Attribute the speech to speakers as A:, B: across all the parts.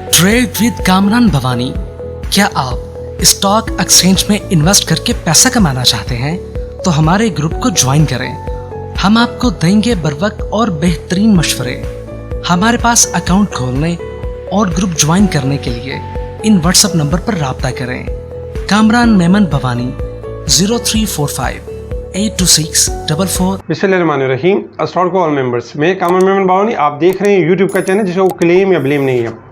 A: Trade with Kamran Bhavani. क्या आप stock exchange में इन्वेस्ट करके पैसा कमाना चाहते हैं तो हमारे ग्रुप को ज्वाइन करें। हम आपको देंगे बर वक्त और बेहतरीन मशवरे। हमारे पास अकाउंट खोलने और ग्रुप ज्वाइन करने के लिए इन व्हाट्सएप नंबर पर राब्ता करें। कामरान मेमन भवानी 0345 82644।
B: बिस्मिल्लाहिर्रहमानिर्रहीम। अस्सलाम वालेकुम ऑल मेंबर्स। मैं कामरान मेमन भवानी, आप देख रहे हैं यूट्यूब का चैनल जिसका वो क्लेम या ब्लेम नहीं है।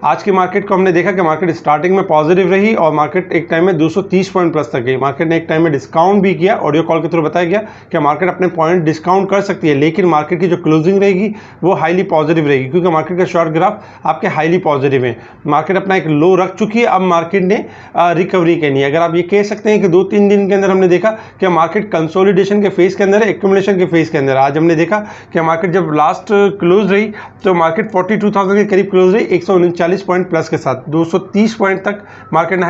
B: आज की मार्केट को हमने देखा कि मार्केट स्टार्टिंग में पॉजिटिव रही और मार्केट एक टाइम में 230 पॉइंट प्लस तक गई। मार्केट ने एक टाइम में डिस्काउंट भी किया, ऑडियो कॉल के थ्रू बताया गया कि मार्केट अपने पॉइंट डिस्काउंट कर सकती है, लेकिन मार्केट की जो क्लोजिंग रहेगी वो हाईली पॉजिटिव रहेगी, क्योंकि मार्केट का शॉर्ट ग्राफ आपके हाईली पॉजिटिव है। मार्केट अपना एक लो रख चुकी है, अब मार्केट ने रिकवरी करनी है। अगर आप ये कह सकते हैं कि 2-3 दिन के अंदर हमने देखा कि मार्केट कंसोलिडेशन के फेज के अंदर है, एक्यूमुलेशन के फेज के अंदर। आज हमने देखा कि मार्केट जब लास्ट क्लोज रही तो मार्केट 42,000 के करीब क्लोज रही, 139 पॉइंट प्लस के साथ 230 पॉइंट तक मार्केट ने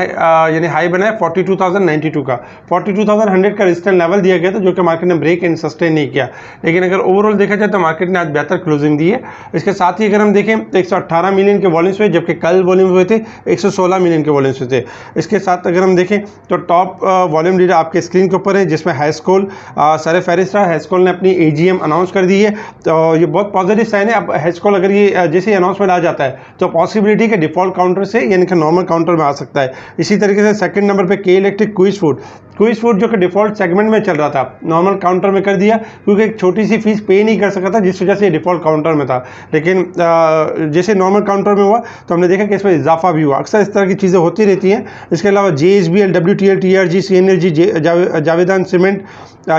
B: यानी हाई बनाया 42,092 का। 42,100 का रेजिस्टेंस लेवल दिया गया था, जो कि मार्केट ने ब्रेक एंड सस्टेन नहीं किया। लेकिन अगर ओवरऑल देखा जाए तो मार्केट ने आज बेहतर क्लोजिंग दी है। इसके साथ ही अगर हम देखें तो 118 मिलियन के वॉल्यूम्स हुए, जबकि कल वॉल्यूम हुए थे 116 मिलियन के वॉल्यूम्स हुए थे। इसके साथ अगर हम देखें तो टॉप वॉल्यूम लीडर आपके स्क्रीन के ऊपर है, जिसमें हैस्कोल सरफहरिस्त रहा। हैस्कोल ने अपनी AGM अनाउंस कर दी है, तो ये बहुत पॉजिटिव साइन है। अब हैस्कोल अगर ये जैसे अनाउंसमेंट आ जाता है तो पॉसिबिलिटी के डिफॉल्ट काउंटर से यानी कि नॉर्मल काउंटर में आ सकता है। इसी तरीके से सेकंड नंबर पे के इलेक्ट्रिक क्विज फूड जो कि डिफॉल्ट सेगमेंट में चल रहा था, नॉर्मल काउंटर में कर दिया, क्योंकि एक छोटी सी फीस पे नहीं कर सका था, जिस वजह से डिफॉल्ट काउंटर में था। लेकिन जैसे नॉर्मल काउंटर में हुआ तो हमने देखा कि इसमें इजाफा भी हुआ। अक्सर इस तरह की चीज़ें होती रहती हैं। इसके अलावा JSBL, WTL, TRG, CNRG, Javedan cement,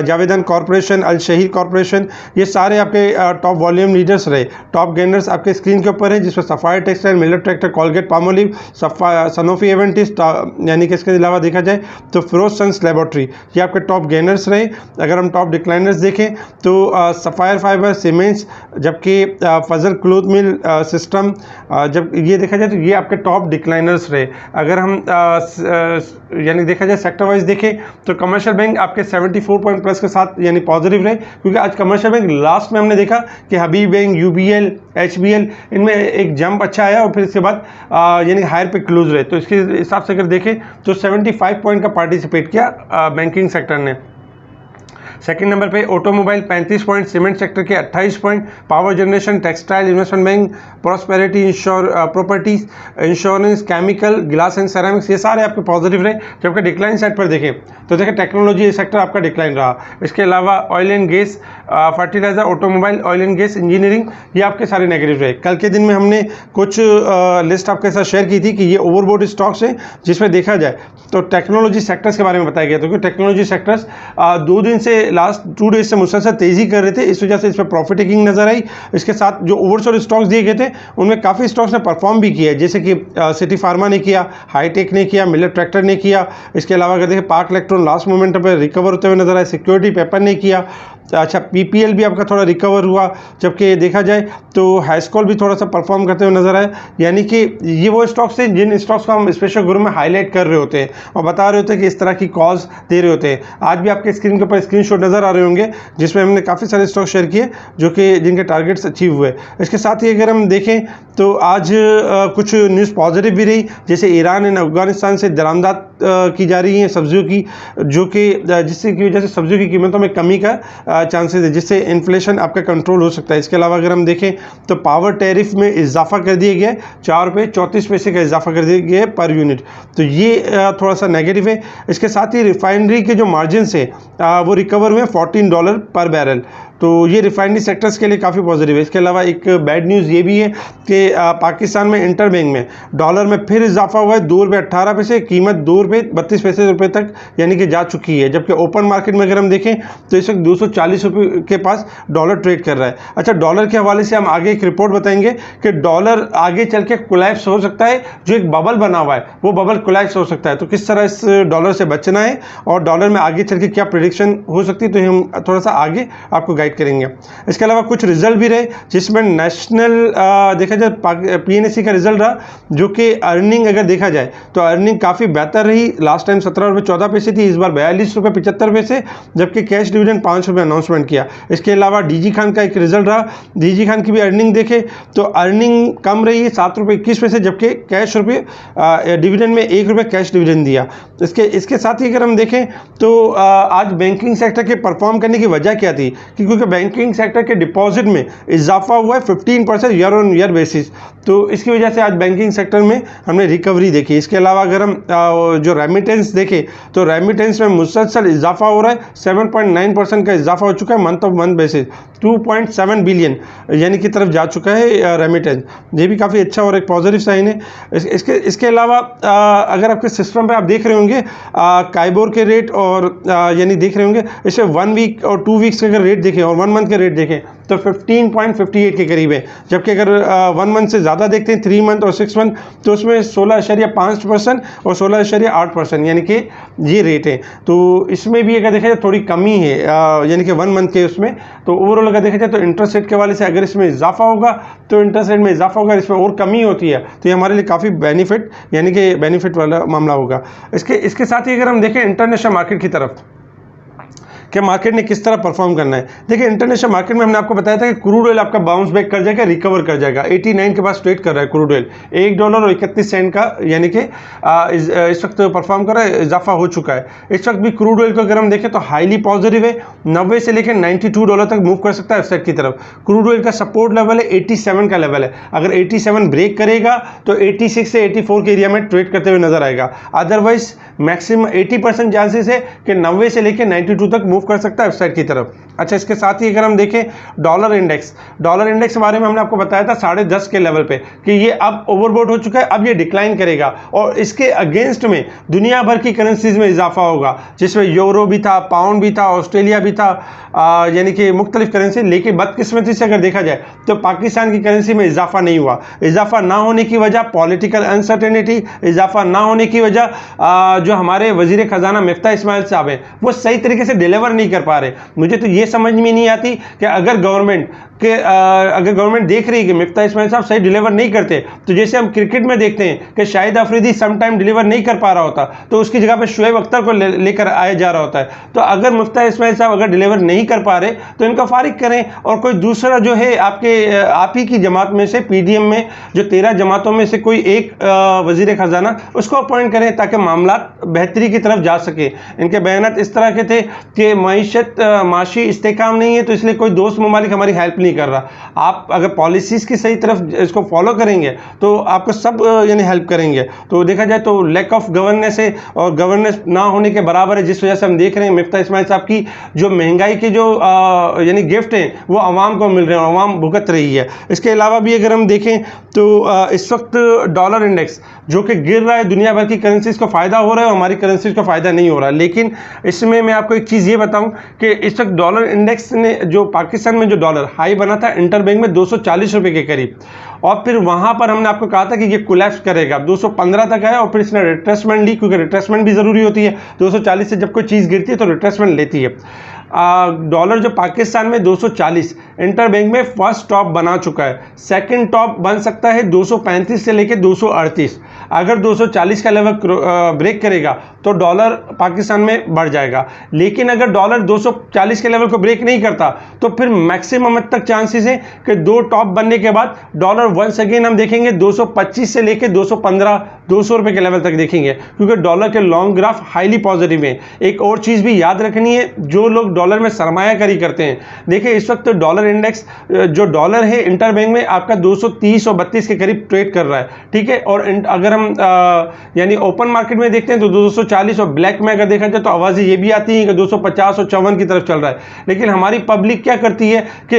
B: Javedan corporation, Al Shaheed corporation, ये सारे आपके टॉप वॉल्यूम लीडर्स रहे। टॉप गेनर्स आपके स्क्रीन के ऊपर है, जिसमें सफायर टेक्सटाइल, मिलर tractor, Colgate Palmolive, Sanofi Aventis, यानी कि इसके अलावा देखा जाए तो फिरोजसंस लेबोरेटरी, ये आपके टॉप गेनर्स रहे। अगर हम टॉप डिक्लाइनर्स देखें तो सफायर फाइबर, सीमेंट्स, जबकि फजल क्लोथ मिल सिस्टम, जब ये देखा जाए तो ये आपके टॉप डिक्लाइनर्स रहे। अगर हम यानी देखा जाए सेक्टर वाइज देखें तो कमर्शियल बैंक आपके 74 पॉइंट प्लस के साथ यानी पॉजिटिव रहे, क्योंकि आज कमर्शियल बैंक लास्ट में हमने देखा कि हबीब बैंक, UBL, HBL, इनमें एक जंप अच्छा आया और फिर इसके बाद यानी हायर पे क्लोज रहे। तो इसके हिसाब से अगर देखें तो 75 पॉइंट का पार्टिसिपेट किया बैंकिंग सेक्टर ने। सेकंड नंबर पे ऑटोमोबाइल 35 पॉइंट, सीमेंट सेक्टर के 28 point, power generation, textile, investment bank, prosperity properties, insurance, chemical, glass and ceramics, ये सारे आपके पॉजिटिव रहे। जबकि डिक्लाइन साइड पर देखें तो देखें टेक्नोलॉजी सेक्टर आपका डिक्लाइन रहा। इसके अलावा oil and gas, fertiliser, automobile, oil and gas, engineering, ये आपके सारे नेगेटिव रहे। कल के दिन में हमने कुछ लिस्ट आपके साथ शेयर की थी कि ये ओवरबोट स्टॉक्स हैं, जिसमें देखा जाए तो टेक्नोलॉजी सेक्टर्स के बारे में बताया गया था, क्योंकि टेक्नोलॉजी सेक्टर्स 2 दिन से लास्ट 2 डेज से मुसलसल तेजी कर रहे थे, इस वजह से इस पर प्रॉफिट टेकिंग नजर आई। इसके साथ जो ओवरसोल्ड स्टॉक्स दिए गए थे उनमें काफ़ी स्टॉक्स ने परफॉर्म भी किया है, जैसे कि सिटी फार्मा ने किया, हाईटेक ने किया, मिलर ट्रैक्टर ने किया। इसके अलावा अगर देखें पार्क इलेक्ट्रॉन लास्ट मोमेंट पर रिकवर होते हुए नजर आए, सिक्योरिटी पेपर ने किया। अच्छा, PPL भी आपका थोड़ा रिकवर हुआ, जबकि देखा जाए तो हैस्कोल भी थोड़ा सा परफॉर्म करते हुए नजर आए। यानी कि ये वो स्टॉक्स हैं जिन स्टॉक्स को हम स्पेशल ग्रुप में हाईलाइट कर रहे होते हैं और बता रहे होते हैं कि इस तरह की कॉज दे रहे होते हैं। आज भी आपके स्क्रीन के ऊपर स्क्रीनशॉट नजर आ रहे होंगे, जिसमें हमने काफ़ी सारे स्टॉक शेयर किए जो कि जिनके टारगेट्स अचीव हुए। इसके साथ ही अगर हम देखें तो आज कुछ न्यूज़ पॉजिटिव भी रही, जैसे ईरान एंड अफगानिस्तान से दरामदात की जा रही हैं सब्जियों की, जो कि जिससे की वजह से सब्जियों की कीमतों में कमी का चांसेस है, जिससे इन्फ्लेशन आपका कंट्रोल हो सकता है। इसके अलावा अगर हम देखें तो पावर टैरिफ में इजाफा कर दिया गया है, 4 रुपये 34 पैसे का इजाफा कर दिया गया है पर यूनिट, तो ये थोड़ा सा नेगेटिव है। इसके साथ ही रिफाइनरी के जो मार्जिन है वो रिकवर हुए $14 पर बैरल, तो ये रिफाइनरी सेक्टर्स के लिए काफ़ी पॉजिटिव है। इसके अलावा एक बैड न्यूज़ ये भी है कि पाकिस्तान में इंटर बैंक में डॉलर में फिर इजाफा हुआ है, 2 रुपये 18 पैसे, कीमत 2 रुपये 32 पैसे रुपये तक यानी कि जा चुकी है। जबकि ओपन मार्केट में अगर हम देखें तो इस वक्त 240 रुपये के पास डॉलर ट्रेड कर रहा है। अच्छा, डॉलर के हवाले से हम आगे एक रिपोर्ट बताएंगे कि डॉलर आगे चल के कोलैप्स हो सकता है, जो एक बबल बना हुआ है वो बबल कोलैप्स हो सकता है। तो किस तरह इस डॉलर से बचना है और डॉलर में आगे चल के क्या प्रेडिक्शन हो सकती है, तो हम थोड़ा सा आगे आपको गाइड गाइड करेंगे। इसके अलावा कुछ रिजल्ट भी रहे जिसमें नेशनल देखा जाए PNSE का रिजल्ट रहा, जो कि अर्निंग अगर देखा जाए तो अर्निंग काफ़ी बेहतर रही। लास्ट टाइम 17 रुपये 14 पैसे थी, इस बार 42 रुपये 75 पैसे, जबकि कैश डिविडेंड 5 रुपये अनाउंसमेंट किया। इसके अलावा DG खान का एक रिजल्ट रहा, DG खान की भी अर्निंग देखे तो अर्निंग कम रही है 7 रुपये 21 पैसे, जबकि कैश रुपये डिविडेंड में 1 रुपये कैश डिविडेंड दिया। इसके साथ ही अगर हम देखें तो आज बैंकिंग सेक्टर के परफॉर्म करने की वजह क्या थी, क्योंकि बैंकिंग सेक्टर के डिपॉजिट में इजाफा हुआ है 15% ईयर ऑन ईयर बेसिस, तो इसकी वजह से आज बैंकिंग सेक्टर में हमने रिकवरी देखी। इसके अलावा अगर हम जो रेमिटेंस देखें तो रेमिटेंस में मुसलसल इजाफा हो रहा है, 7.9% का इजाफा हो चुका है month of month basis, 2.7 billion यानी की तरफ जा चुका है रेमिटेंस, ये भी काफ़ी अच्छा और एक पॉजिटिव साइन है। इसके अलावा अगर आपके सिस्टम पे आप देख रहे होंगे काइबोर के रेट और यानी देख रहे होंगे इसमें 1 वीक और 2 वीक्स के अगर रेट देखें और 1 मंथ के रेट देखें तो 15.58 के करीब है, जबकि अगर 1 मंथ से ज़्यादा देखते हैं 3 मंथ और 6 मंथ तो उसमें 16.5% और 16.8% यानी कि ये रेट है। तो इसमें भी अगर देखा जाए थोड़ी कमी है यानी कि 1 मंथ के उसमें। तो ओवरऑल अगर देखा जाए तो इंटरेस्ट रेट के वाले से अगर इसमें इजाफा होगा तो इंटरेस्ट रेट में इजाफा होगा, इसमें और कमी होती है तो ये हमारे लिए काफ़ी बेनिफिट यानी कि बेनिफिट वाला मामला होगा। इसके साथ ही अगर हम देखें इंटरनेशनल मार्केट की तरफ कि मार्केट ने किस तरह परफॉर्म करना है। देखिए इंटरनेशनल मार्केट में हमने आपको बताया था कि क्रूड ऑयल आपका बाउंस बैक कर जाएगा, रिकवर कर जाएगा। 89 के पास ट्रेड कर रहा है क्रूड ऑयल, $1.31 का यानी कि इस वक्त परफॉर्म कर रहा है, इजाफा हो चुका है। इस वक्त भी क्रूड ऑयल को अगर हम देखें तो हाईली पॉजिटिव है, 90 से लेकर $92 तक मूव कर सकता है वेबसाइट की तरफ। क्रूड ऑयल का सपोर्ट लेवल है 87 का लेवल है, अगर 87 ब्रेक करेगा तो 86 से 84 के एरिया में ट्रेड करते हुए नजर आएगा। अदरवाइज मैक्सिमम 80% चांसेस है कि 90 से लेकर 92 तक मूव कर सकता है वेबसाइट की तरफ। अच्छा, इसके साथ ही अगर हम देखें डॉलर इंडेक्स के बारे में हमने आपको बताया था 10.5 के लेवल पे कि ये अब ओवरबॉट हो चुका है, अब ये डिक्लाइन करेगा और इसके अगेंस्ट में दुनिया भर की करेंसीज में इजाफा होगा, जिसमें यूरो भी था, पाउंड भी था, ऑस्ट्रेलिया भी था, यानी कि मुख्तलिफ करेंसी। लेकिन बदकिस्मती से अगर देखा जाए तो पाकिस्तान की करेंसी में इजाफा नहीं हुआ। इजाफा ना होने की वजह पॉलिटिकल अनसर्टेनिटी, इजाफा ना होने की वजह जो हमारे वजीर खजाना मिफ्ता इस्माइल साहब हैं वो सही तरीके से डिलीवर नहीं कर पा रहे। मुझे तो ये समझ में नहीं आती कि अगर गवर्नमेंट देख रही है कि मिफ्ता इस्माइल साहब सही डिलीवर नहीं करते, तो जैसे हम क्रिकेट में देखते हैं कि शाहिद अफरीदी समटाइम डिलीवर नहीं कर पा रहा होता तो उसकी जगह पे शुएब अख्तर को लेकर आया जा रहा होता है। तो अगर मिफ्ता इस्माइल साहब अगर डिलीवर नहीं कर पा रहे तो इनका फारिग करें और कोई दूसरा जो है आप ही की जमात में से PDM में जो 13 जमातों में से कोई एक वजीर खजाना उसको अपॉइंट करें ताकि मामला बेहतरी की तरफ जा सके। इनके बयानात इस तरह के थे कि माशी इस्तेकाम नहीं है तो इसलिए कोई दोस्त ममालिक हमारी हेल्प नहीं कर रहा। आप अगर पॉलिसीज़ की सही तरफ इसको फॉलो करेंगे तो आपको सब यानी हेल्प करेंगे। तो देखा जाए तो लैक ऑफ गवर्नेंस है और गवर्नेंस ना होने के बराबर है, जिस वजह से हम देख रहे हैं मिफ्ता इस्माइल साहब की जो महंगाई के जो यानी गिफ्ट हैं वो आवाम को मिल रहे हैं और आवाम भुगत रही है। इसके अलावा भी अगर हम देखें तो इस वक्त डॉलर इंडेक्स जो कि गिर रहा है, दुनिया भर की करेंसीज को फ़ायदा हो रहा है और हमारी करेंसीज को फ़ायदा नहीं हो रहा। लेकिन इसमें मैं आपको एक चीज़ ये बताऊं कि इस वक्त डॉलर इंडेक्स ने जो पाकिस्तान में जो डॉलर हाई बना था इंटरबैंक में 240 रुपये के करीब, और फिर वहाँ पर हमने आपको कहा था कि ये कोलैप्स करेगा, 215 तक आया और फिर इसने रिट्रेसमेंट ली, क्योंकि रिट्रेसमेंट भी ज़रूरी होती है। 240 से जब कोई चीज़ गिरती है तो रिट्रेसमेंट लेती है। डॉलर जो पाकिस्तान में 240 इंटरबैंक में फर्स्ट टॉप बना चुका है, सेकंड टॉप बन सकता है 235 से लेकर 238। अगर 240 का लेवल ब्रेक करेगा तो डॉलर पाकिस्तान में बढ़ जाएगा। लेकिन अगर डॉलर 240 के लेवल को ब्रेक नहीं करता तो फिर मैक्सिमम तक चांसेस है कि 2 टॉप बनने के बाद डॉलर वंस अगेन हम देखेंगे 225 से लेकर 215 200 रुपये के लेवल तक देखेंगे, क्योंकि डॉलर के लॉन्ग ग्राफ हाईली पॉजिटिव है। एक और चीज़ भी याद रखनी है, जो लोग डॉलर में सरमायाकारी करते हैं, देखिए इस वक्त डॉलर इंडेक्स जो डॉलर है इंटरबैंक में आपका 230 और 32 के करीब ट्रेड कर रहा है, ठीक है। और अगर हम यानी ओपन मार्केट में देखते हैं तो 240 और ब्लैक में अगर देखा जाए तो आवाज़ें ये भी आती हैं कि 250 और 54 की तरफ चल रहा है। लेकिन हमारी पब्लिक क्या करती है कि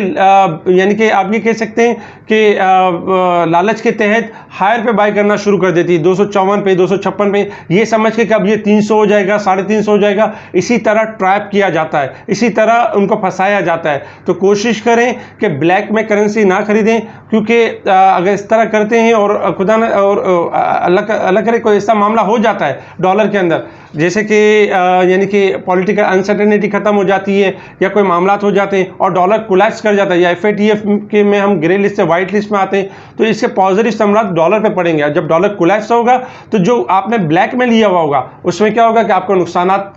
B: यानी कि आप ये कह सकते हैं कि लालच के तहत हायर पे बाय करना शुरू कर देती है, 254 पे, 256 पे, ये समझ के कि अब ये 300 हो जाएगा, 350 हो जाएगा, इसी तरह ट्रैप किया जाता है, इसी तरह उनको फंसाया जाता है। तो कोशिश करें कि ब्लैक में करेंसी ना खरीदें, क्योंकि अगर इस तरह करते हैं और खुदा न और अल्लाह करे कोई ऐसा मामला हो जाता है डॉलर के अंदर, जैसे कि यानी कि पॉलिटिकल अनसर्टेनिटी खत्म हो जाती है या कोई मामला हो जाते हैं और डॉलर कोलैप्स कर जाता है, या FATF के में हम ग्रे लिस्ट से वाइट लिस्ट में आते हैं, तो इसके पॉजिटिव समरात डॉलर पे पड़ेंगे। जब डॉलर कोलैप्स होगा तो जो आपने ब्लैक में लिया हुआ होगा उसमें क्या होगा कि आपको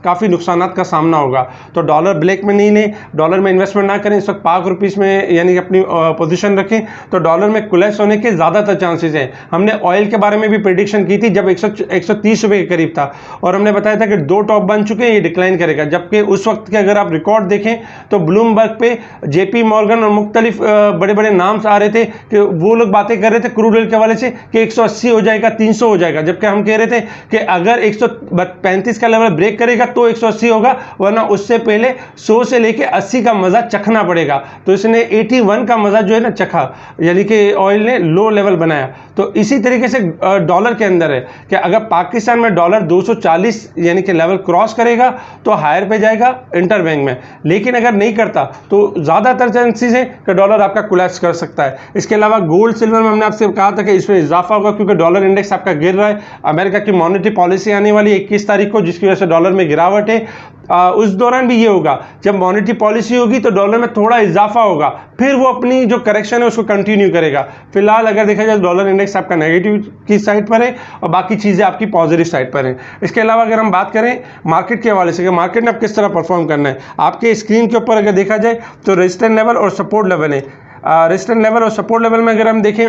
B: काफ़ी नुकसानात का सामना होगा। तो डॉलर ब्लैक में नहीं लें, डॉलर में इन्वेस्टमेंट ना करें। इस वक्त पाक रुपीज़ में यानी कि अपनी पोजीशन रखें, तो डॉलर में कोलैप्स होने के ज़्यादातर चांसेस हैं। हमने ऑयल के बारे में भी प्रेडिक्शन की थी जब 130 रुपये के करीब था, और हमने बताया था कि 2 टॉप बन चुके हैं, ये डिक्लाइन करेगा। जबकि उस वक्त के अगर आप रिकॉर्ड देखें तो ब्लूमबर्ग पे JP मॉर्गन और मुख्तलिफ बड़े बड़े नाम्स आ रहे थे कि वो लोग बातें कर रहे थे क्रूड ऑयल के हवाले से कि 180 हो जाएगा, 300 हो जाएगा, जबकि हम कह रहे थे कि अगर 135 का लेवल ब्रेक करेगा तो 180 होगा, वरना उससे पहले 100 से लेके 80 का मजा चखना पड़ेगा। तो इसने 81 का मजा जो है ना चखा, यानी कि ऑयल ने लो लेवल बनाया। तो इसी तरीके से डॉलर के अंदर है कि अगर पाकिस्तान में डॉलर 240 यानी कि लेवल क्रॉस करेगा तो हायर पे जाएगा इंटर बैंक में, लेकिन अगर नहीं करता तो ज़्यादातर चांसेस है कि डॉलर आपका कोलैप्स कर सकता है। इसके अलावा गोल्ड सिल्वर में हमने आपसे कहा था कि इसमें इजाफा होगा, क्योंकि डॉलर इंडेक्स आपका गिर रहा है। अमेरिका की मॉनेटरी पॉलिसी आने वाली 21 तारीख को, जिसकी वजह से डॉलर में गिरावट है। उस दौरान भी ये होगा, जब मॉनेटरी पॉलिसी होगी तो डॉलर में थोड़ा इजाफा होगा, फिर वो अपनी जो करेक्शन है उसको कंटिन्यू करेगा। फिलहाल अगर देखा जाए डॉलर इंडेक्स आपका नेगेटिव की साइड पर है और बाकी चीज़ें आपकी पॉजिटिव साइड पर हैं। इसके अलावा अगर हम बात करें मार्केट के हवाले से कि मार्केट ने अब किस तरह परफॉर्म करना है, आपके स्क्रीन के ऊपर अगर देखा जाए तो रेजिस्टेंस लेवल और सपोर्ट लेवल है। रेजिस्टेंस लेवल और सपोर्ट लेवल में अगर हम देखें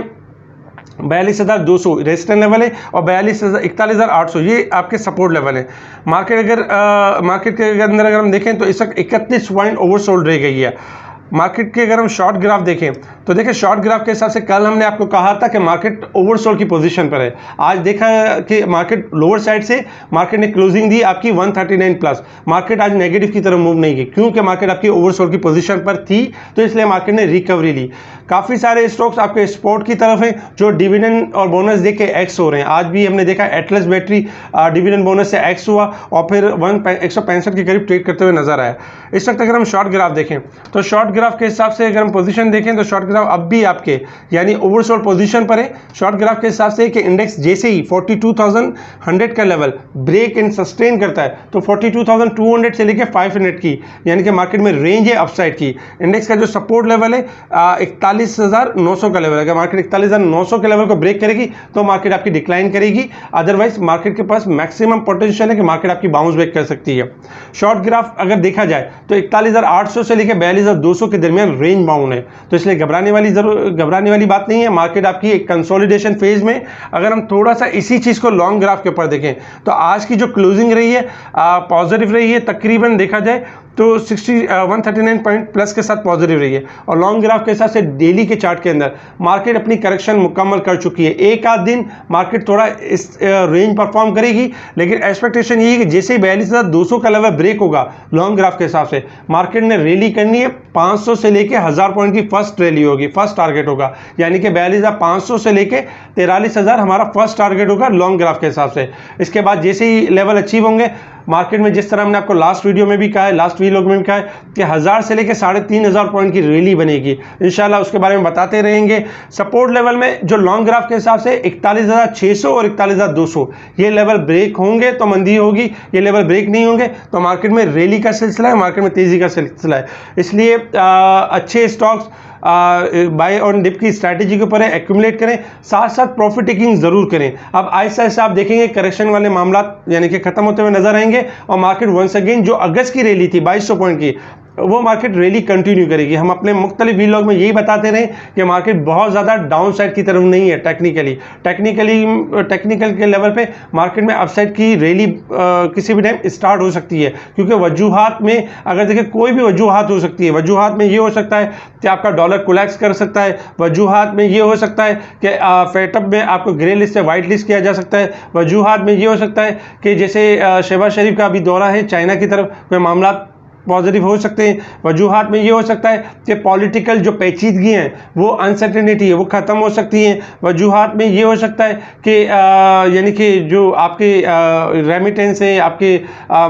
B: 42,200 रेजिस्टेंस लेवल है और 41,800 ये आपके सपोर्ट लेवल है। मार्केट के अंदर अगर हम देखें तो इस वक्त 31 पॉइंट ओवरसोल्ड रह गई है। मार्केट के अगर हम शॉर्ट ग्राफ देखें तो देखिए शॉर्ट ग्राफ के हिसाब से कल हमने आपको कहा था कि मार्केट ओवरसोल्ड की पोजीशन पर है। आज देखा कि मार्केट लोअर साइड से मार्केट ने क्लोजिंग दी आपकी 139 प्लस। मार्केट आज नेगेटिव की तरफ मूव नहीं की, क्योंकि मार्केट आपकी ओवरसोल्ड की पोजीशन पर थी, तो इसलिए मार्केट ने रिकवरी ली। काफ़ी सारे स्टॉक्स आपके स्पोर्ट की तरफ हैं जो डिविडेंड और बोनस दे के एक्स हो रहे हैं। आज भी हमने देखा एटलस बैटरी डिविडेंड बोनस से एक्स हुआ और फिर 165 के करीब ट्रेड करते हुए नजर आया। इस वक्त अगर हम शॉर्ट ग्राफ देखें तो शॉर्ट ग्राफ के हिसाब से अगर हम पोजीशन देखें तो शॉर्ट ग्राफ अब भी आपके यानी ओवरसोल्ड पोजीशन पर है। शॉर्ट ग्राफ के हिसाब से कि इंडेक्स जैसे ही 42,100 का लेवल ब्रेक एंड सस्टेन करता है तो 42,200 से लेकर 500 की यानी कि मार्केट में रेंज है अपसाइड की। इंडेक्स का जो सपोर्ट लेवल है 41,900 का लेवल है। अगर मार्केट 41,900 के लेवल को ब्रेक करेगी तो मार्केट आपकी डिक्लाइन करेगी, अदरवाइज मार्केट के पास मैक्सिमम पोटेंशियल है कि मार्केट आपकी बाउंस बैक कर सकती है। शॉर्ट ग्राफ अगर देखा जाए तो 41,800 से लेकर 42,200 के दरमियान रेंज बाउंड है, तो इसलिए घबराने वाली बात नहीं है। मार्केट आपकी एक कंसोलिडेशन फेज में। अगर हम थोड़ा सा इसी चीज को लॉन्ग ग्राफ के ऊपर देखें तो आज की जो क्लोजिंग रही है पॉजिटिव रही है, तकरीबन देखा जाए तो 139 पॉइंट प्लस के साथ पॉजिटिव रही है। और लॉन्ग ग्राफ के हिसाब से डेली के चार्ट के अंदर मार्केट अपनी करेक्शन मुकम्मल कर चुकी है। एक आध दिन मार्केट थोड़ा इस रेंज परफॉर्म करेगी, लेकिन एक्सपेक्टेशन यही है कि जैसे ही 42,200 का लेवल ब्रेक होगा लॉन्ग ग्राफ के हिसाब से मार्केट ने रैली करनी है। 500 से लेके 1000 पॉइंट की फर्स्ट रैली होगी, फर्स्ट टारगेट होगा, यानी कि 42,500 से लेके 43,000 हमारा फर्स्ट टारगेट होगा लॉन्ग ग्राफ के हिसाब से। इसके बाद जैसे ही लेवल अचीव होंगे मार्केट में, जिस तरह हमने आपको लास्ट वीडियो में भी कहा है, लास्ट वीलॉग में भी कहा है कि 1000 से लेकर 3,500 पॉइंट की रैली बनेगी इंशाल्लाह, उसके बारे में बताते रहेंगे। सपोर्ट लेवल में जो लॉन्ग ग्राफ के हिसाब से 41,600 और 41,200 ये लेवल ब्रेक होंगे तो मंदी होगी, ये लेवल ब्रेक नहीं होंगे तो मार्केट में रैली का सिलसिला है, मार्केट में तेजी का सिलसिला है। इसलिए अच्छे स्टॉक्स बाय ऑन डिप की स्ट्रैटेजी के ऊपर है, एक्यूमुलेट करें, साथ साथ प्रॉफिट टेकिंग जरूर करें। अब आहिस्ता आहिस्ता आप देखेंगे करेक्शन वाले मामला यानी कि खत्म होते हुए नजर आएंगे और मार्केट वंस अगेन जो अगस्त की रैली थी 2200 पॉइंट की वो मार्केट रैली कंटिन्यू करेगी। हम अपने मुख्तलिफ वीलॉग में यही बताते रहे कि मार्केट बहुत ज़्यादा डाउन साइड की तरफ नहीं है। टेक्निकल के लेवल पे मार्केट में अपसाइड की रैली किसी भी टाइम स्टार्ट हो सकती है, क्योंकि वजूहात में अगर देखें कोई भी वजूहात हो सकती है। वजूहात में ये हो सकता है कि आपका डॉलर कोलैप्स कर सकता है, वजूहात में ये हो सकता है कि फेटअप में आपको ग्रे लिस्ट से वाइट लिस्ट किया जा सकता है, वजूहात में ये हो सकता है कि जैसे शहबाज शरीफ का अभी दौरा है चाइना की तरफ, कोई मामला पॉजिटिव हो सकते हैं। वजूहात में ये हो सकता है कि पॉलिटिकल जो पेचीदगी हैं वो अनसर्टेनिटी है वो ख़त्म हो सकती है। वजूहात में ये हो सकता है कि यानी कि जो आपके रेमिटेंस है, आपके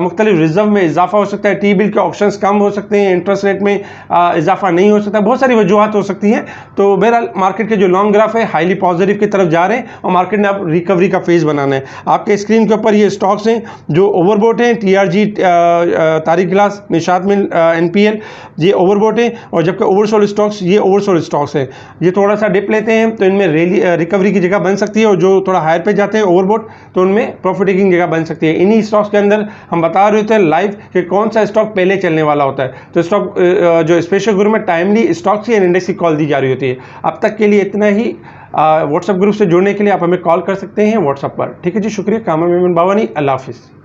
B: मुख्तलिफ रिजर्व में इजाफा हो सकता है, टी बिल के ऑप्शंस कम हो सकते हैं, इंटरेस्ट रेट में इजाफा नहीं हो सकता, बहुत सारी वजूहात हो सकती हैं। तो बहरहाल मार्केट के जो लॉन्ग ग्राफ है हाईली पॉजिटिव की तरफ जा रहे हैं और मार्केट ने अब रिकवरी का फेज़ बनाना है। आपके स्क्रीन के ऊपर ये स्टॉक्स हैं जो ओवरबोट हैं, TRG तारिक ग्लास, निशात मिल, NPL ये ओवरबोट है, और जबकि ओवरसोल्ड स्टॉक्स ये ओवरसोल्ड स्टॉक्स है। ये थोड़ा सा डिप लेते हैं तो इनमें रिकवरी की जगह बन सकती है, और जो थोड़ा हायर पे जाते हैं ओवरबोट तो उनमें प्रॉफिट टेकिंग जगह बन सकती है। इन्हीं स्टॉक्स के अंदर हम बता रहे थे लाइव कि कौन सा स्टॉक पहले चलने वाला होता है। तो स्टॉक जो स्पेशल ग्रुप में टाइमली स्टॉक्स एंड इंडेक्स की कॉल दी जा रही होती है। अब तक के लिए इतना ही। व्हाट्सएप ग्रुप से जुड़ने के लिए आप हमें कॉल कर सकते हैं व्हाट्सएप पर। ठीक है जी, शुक्रिया। कामर मेमन बावानी, अल्लाह हाफिज़।